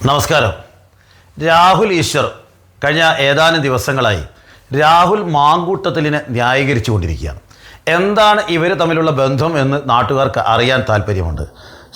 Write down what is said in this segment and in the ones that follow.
നമസ്കാരം. രാഹുൽ ഈശ്വർ കഴിഞ്ഞ ഏതാനും ദിവസങ്ങളായി രാഹുൽ മാങ്കൂട്ടത്തിലിനെ ന്യായീകരിച്ചുകൊണ്ടിരിക്കുകയാണ്. എന്താണ് ഇവർ തമ്മിലുള്ള ബന്ധം എന്ന് നാട്ടുകാർക്ക് അറിയാൻ താല്പര്യമുണ്ട്.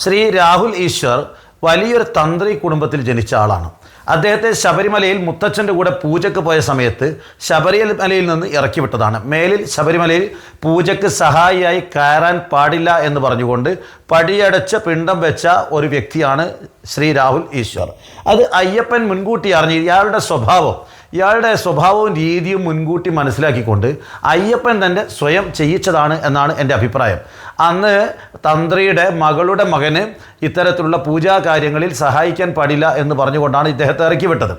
ശ്രീ രാഹുൽ ഈശ്വർ വലിയൊരു തന്ത്രി കുടുംബത്തിൽ ജനിച്ച ആളാണ്. അദ്ദേഹത്തെ ശബരിമലയിൽ മുത്തച്ഛൻ്റെ കൂടെ പൂജയ്ക്ക് പോയ സമയത്ത് ശബരിമലയിൽ നിന്ന് ഇറക്കി വിട്ടതാണ്. മേലിൽ ശബരിമലയിൽ പൂജയ്ക്ക് സഹായിയായി കയറാൻ പാടില്ല എന്ന് പറഞ്ഞുകൊണ്ട് പടിയടച്ച് പിണ്ടം വെച്ച ഒരു വ്യക്തിയാണ് ശ്രീ രാഹുൽ ഈശ്വർ. അത് അയ്യപ്പൻ മുൻകൂട്ടി അറിഞ്ഞ് ഇയാളുടെ സ്വഭാവവും രീതിയും മുൻകൂട്ടി മനസ്സിലാക്കിക്കൊണ്ട് അയ്യപ്പൻ തന്നെ സ്വയം ചെയ്യിച്ചതാണ് എന്നാണ് എൻ്റെ അഭിപ്രായം. അന്ന് തന്ത്രിയുടെ മകളുടെ മകന് ഇത്തരത്തിലുള്ള പൂജാ കാര്യങ്ങളിൽ സഹായിക്കാൻ പാടില്ല എന്ന് പറഞ്ഞുകൊണ്ടാണ് ഇദ്ദേഹത്തെ ഇറക്കി വിട്ടത്.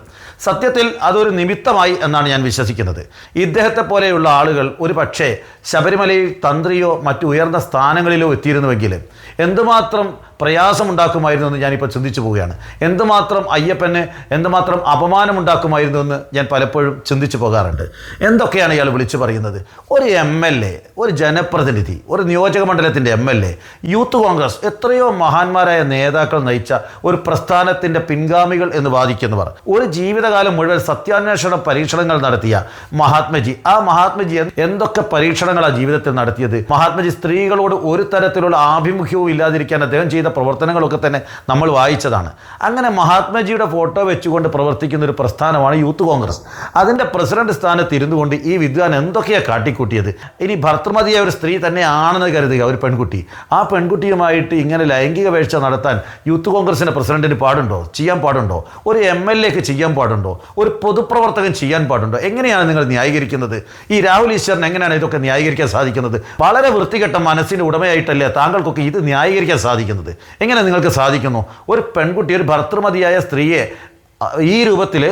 സത്യത്തിൽ അതൊരു നിമിത്തമായി എന്നാണ് ഞാൻ വിശ്വസിക്കുന്നത്. ഇദ്ദേഹത്തെ പോലെയുള്ള ആളുകൾ ഒരു പക്ഷേ ശബരിമലയിൽ തന്ത്രിയോ മറ്റു ഉയർന്ന സ്ഥാനങ്ങളിലോ എത്തിയിരുന്നുവെങ്കിൽ എന്തുമാത്രം പ്രയാസമുണ്ടാക്കുമായിരുന്നു എന്ന് ഞാനിപ്പോൾ ചിന്തിച്ചു പോവുകയാണ്. എന്തുമാത്രം അയ്യപ്പന് എന്തുമാത്രം അപമാനമുണ്ടാക്കുമായിരുന്നു എന്ന് ഞാൻ പലപ്പോഴും ചിന്തിച്ചു പോകാറുണ്ട്. എന്തൊക്കെയാണ് ഇയാൾ വിളിച്ചു പറയുന്നത്? ഒരു MLA, ഒരു ജനപ്രതിനിധി, ഒരു നിയോജക മണ്ഡലത്തിൻ്റെ MLA, യൂത്ത് കോൺഗ്രസ്, എത്രയോ മഹാന്മാരായ നേതാക്കൾ നയിച്ച ഒരു പ്രസ്ഥാനത്തിൻ്റെ പിൻഗാമികൾ എന്ന് വാദിക്കുന്നവർ, ഒരു ജീവിതകാലം മുഴുവൻ സത്യാന്വേഷണ പരീക്ഷണങ്ങൾ നടത്തിയ മഹാത്മജി, ആ മഹാത്മജി എന്തൊക്കെ പരീക്ഷണങ്ങളാണ് ജീവിതത്തിൽ നടത്തിയത്? മഹാത്മജി സ്ത്രീകളോട് ഒരു തരത്തിലുള്ള ആഭിമുഖ്യവും ഇല്ലാതിരിക്കാൻ അദ്ദേഹം ചെയ്ത പ്രവർത്തനങ്ങളൊക്കെ തന്നെ നമ്മൾ വായിച്ചതാണ്. അങ്ങനെ മഹാത്മജിയുടെ ഫോട്ടോ വെച്ചുകൊണ്ട് പ്രവർത്തിക്കുന്ന ഒരു പ്രസ്ഥാനമാണ് യൂത്ത് കോൺഗ്രസ്. അതിൻ്റെ പ്രസിഡന്റ് സ്ഥാനത്ത് ഇരുന്നു കൊണ്ട് ഈ വിദ്വാൻ എന്തൊക്കെയാണ് കാട്ടിക്കൂട്ടിയത്? ഇനി ഭർത്തൃമതിയായ ഒരു സ്ത്രീ തന്നെ ആണെന്ന് കരുതുക, ഒരു പെൺകുട്ടി, ആ പെൺകുട്ടിയുമായിട്ട് ഇങ്ങനെ ലൈംഗിക വീഴ്ച നടത്താൻ യൂത്ത് കോൺഗ്രസിൻ്റെ പ്രസിഡന്റിന് ചെയ്യാൻ പാടുണ്ടോ? ഒരു MLAക്ക് ചെയ്യാൻ പാടുണ്ടോ? ഒരു പൊതുപ്രവർത്തകൻ ചെയ്യാൻ പാടുണ്ടോ? എങ്ങനെയാണ് നിങ്ങൾ ന്യായീകരിക്കുന്നത്? ഈ രാഹുൽ ഈശ്വറിന് എങ്ങനെയാണ് ഇതൊക്കെ ന്യായീകരിക്കാൻ സാധിക്കുന്നത്? വളരെ വൃത്തികെട്ട മനസ്സിന് ഉടമയായിട്ടല്ലേ താങ്കൾക്കൊക്കെ ഇത് ന്യായീകരിക്കാൻ സാധിക്കുന്നത്? എങ്ങനെ നിങ്ങൾക്ക് സാധിക്കുന്നു? ഒരു പെൺകുട്ടി, ഒരു ഭർത്തൃമതിയായ സ്ത്രീയെ ഈ രൂപത്തിൽ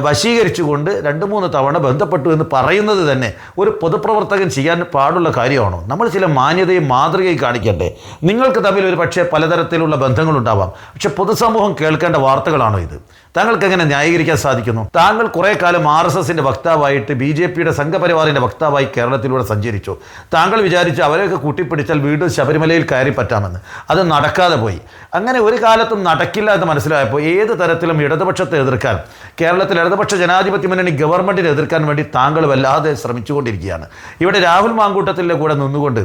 വശീകരിച്ചുകൊണ്ട് 2-3 തവണ ബന്ധപ്പെട്ടു എന്ന് പറയുന്നത് തന്നെ ഒരു പൊതുപ്രവർത്തകൻ ചെയ്യാൻ പാടുള്ള കാര്യമാണോ? നമ്മൾ ചില മാന്യതയും മാതൃകയും കാണിക്കണ്ടേ? നിങ്ങൾക്ക് തമ്മിൽ ഒരു പക്ഷേ പലതരത്തിലുള്ള ബന്ധങ്ങളുണ്ടാവാം, പക്ഷെ പൊതുസമൂഹം കേൾക്കേണ്ട വാർത്തകളാണോ ഇത്? താങ്കൾക്ക് എങ്ങനെ ന്യായീകരിക്കാൻ സാധിക്കുന്നു? താങ്കൾ കുറേ കാലം RSSൻ്റെ വക്താവായിട്ട് BJPയുടെ സംഘപരിവാറിൻ്റെ വക്താവായി കേരളത്തിലൂടെ സഞ്ചരിച്ചു. താങ്കൾ വിചാരിച്ചു അവരെയൊക്കെ കൂട്ടിപ്പിടിച്ചാൽ വീണ്ടും ശബരിമലയിൽ കയറി പറ്റാമെന്ന്. അത് നടക്കാതെ പോയി. അങ്ങനെ ഒരു കാലത്തും നടക്കില്ല എന്ന് മനസ്സിലായപ്പോൾ ഏത് തരത്തിലും ഇടതുപക്ഷത്തെ എതിർക്കാൻ, കേരളത്തിൽ ഇടതുപക്ഷ ജനാധിപത്യ മുന്നണി ഗവൺമെൻറ്റിനെ എതിർക്കാൻ വേണ്ടി താങ്കൾ വല്ലാതെ ശ്രമിച്ചുകൊണ്ടിരിക്കുകയാണ്. ഇവിടെ രാഹുൽ മാങ്കൂട്ടത്തിൻ്റെ കൂടെ നിന്നുകൊണ്ട്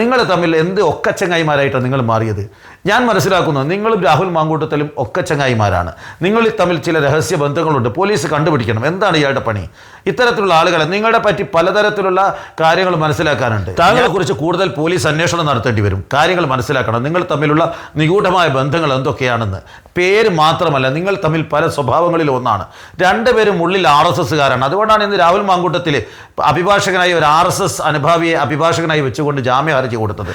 നിങ്ങൾ തമ്മിൽ എന്ത് ഒക്കച്ചങ്ങായിമാരായിട്ടാണ് നിങ്ങൾ മാറിയത്? ഞാൻ മനസ്സിലാക്കുന്നു നിങ്ങളും രാഹുൽ മാങ്കൂട്ടത്തിലും ഒക്കച്ചങ്ങായിമാരാണ്. നിങ്ങളിൽ തമ്മിൽ ചില രഹസ്യ ബന്ധങ്ങളുണ്ട്. പോലീസ് കണ്ടുപിടിക്കണം എന്താണ് ഇയാളുടെ പണി. ഇത്തരത്തിലുള്ള ആളുകളെ നിങ്ങളെ പറ്റി പലതരത്തിലുള്ള കാര്യങ്ങൾ മനസ്സിലാക്കാനുണ്ട്. താങ്കളെ കുറിച്ച് കൂടുതൽ പോലീസ് അന്വേഷണം നടത്തേണ്ടി വരും. കാര്യങ്ങൾ മനസ്സിലാക്കണം. നിങ്ങൾ തമ്മിലുള്ള നിഗൂഢമായ ബന്ധങ്ങൾ എന്തൊക്കെയാണെന്ന്. പേര് മാത്രമല്ല, നിങ്ങൾ തമ്മിൽ പല സ്വഭാവങ്ങളിൽ ഒന്നാണ്. രണ്ടുപേരും ഉള്ളിൽ RSSകാരാണ്. അതുകൊണ്ടാണ് ഇന്ന് രാഹുൽ മാങ്കൂട്ടത്തിൽ അഭിഭാഷകനായി ഒരു RSS അനുഭാവിയെ അഭിഭാഷകനായി വെച്ചുകൊണ്ട് ജാമ്യ ഹർജി കൊടുത്തത്.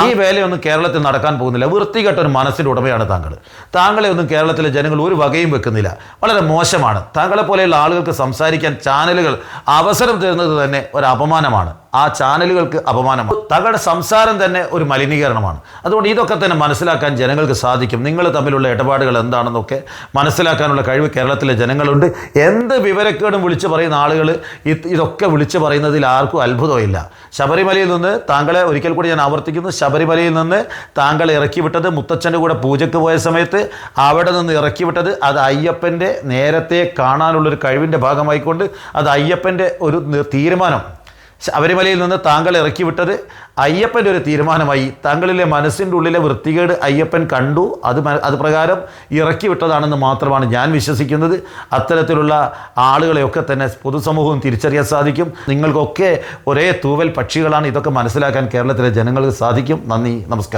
ഈ വേലയൊന്നും കേരളത്തിൽ നടക്കാൻ പോകുന്നില്ല. വൃത്തികെട്ട ഒരു മനസ്സിൻ്റെ ഉടമയാണ് താങ്കൾ. താങ്കളെ ഒന്നും കേരളത്തിലെ ജനങ്ങൾ ഒരു വകയും വെക്കുന്നില്ല. വളരെ മോശമാണ്. താങ്കളെ പോലെയുള്ള ആളുകൾക്ക് സംസാരിക്കാൻ ചാനലുകൾ അവസരം തരുന്നത് തന്നെ ഒരു അപമാനമാണ്. ആ ചാനലുകൾക്ക് അപമാനമാണ്. താങ്കളുടെ സംസാരം തന്നെ ഒരു മലിനീകരണമാണ്. അതുകൊണ്ട് ഇതൊക്കെ തന്നെ മനസ്സിലാക്കാൻ ജനങ്ങൾക്ക് സാധിക്കും. നിങ്ങൾ തമ്മിലുള്ള ഇടപാടുകൾ എന്താണെന്നൊക്കെ മനസ്സിലാക്കാനുള്ള കഴിവ് കേരളത്തിലെ ജനങ്ങളുണ്ട്. എന്ത് വിവരക്കേടും വിളിച്ചു പറയുന്ന ആളുകൾ ഇതൊക്കെ വിളിച്ചു പറയുന്നതിൽ ആർക്കും അത്ഭുതമില്ല. ശബരിമലയിൽ നിന്ന് താങ്കളെ, ഒരിക്കൽ കൂടി ഞാൻ ആവർത്തിക്കുന്നു, ശബരിമലയിൽ നിന്ന് താങ്കളെ ഇറക്കി വിട്ടത്, മുത്തച്ഛൻ്റെ കൂടെ പൂജയ്ക്ക് പോയ സമയത്ത് അവിടെ നിന്ന് ഇറക്കി വിട്ടത്, അത് അയ്യപ്പൻ്റെ നേരത്തെ കാണാനുള്ളൊരു കഴിവിൻ്റെ ഭാഗമായിക്കൊണ്ട് അത് അയ്യപ്പൻ്റെ ഒരു തീരുമാനം. ശബരിമലയിൽ നിന്ന് താങ്കൾ ഇറക്കി വിട്ടത് അയ്യപ്പൻ്റെ ഒരു തീരുമാനമായി. താങ്കളിലെ മനസ്സിൻ്റെ ഉള്ളിലെ വൃത്തികേട് അയ്യപ്പൻ കണ്ടു. അത് പ്രകാരം ഇറക്കി വിട്ടതാണെന്ന് മാത്രമാണ് ഞാൻ വിശ്വസിക്കുന്നത്. അത്തരത്തിലുള്ള ആളുകളെയൊക്കെ തന്നെ പൊതുസമൂഹവും തിരിച്ചറിയാൻ സാധിക്കും. നിങ്ങൾക്കൊക്കെ ഒരേ തൂവൽ പക്ഷികളാണ്. ഇതൊക്കെ മനസ്സിലാക്കാൻ കേരളത്തിലെ ജനങ്ങൾക്ക് സാധിക്കും. നന്ദി, നമസ്കാരം.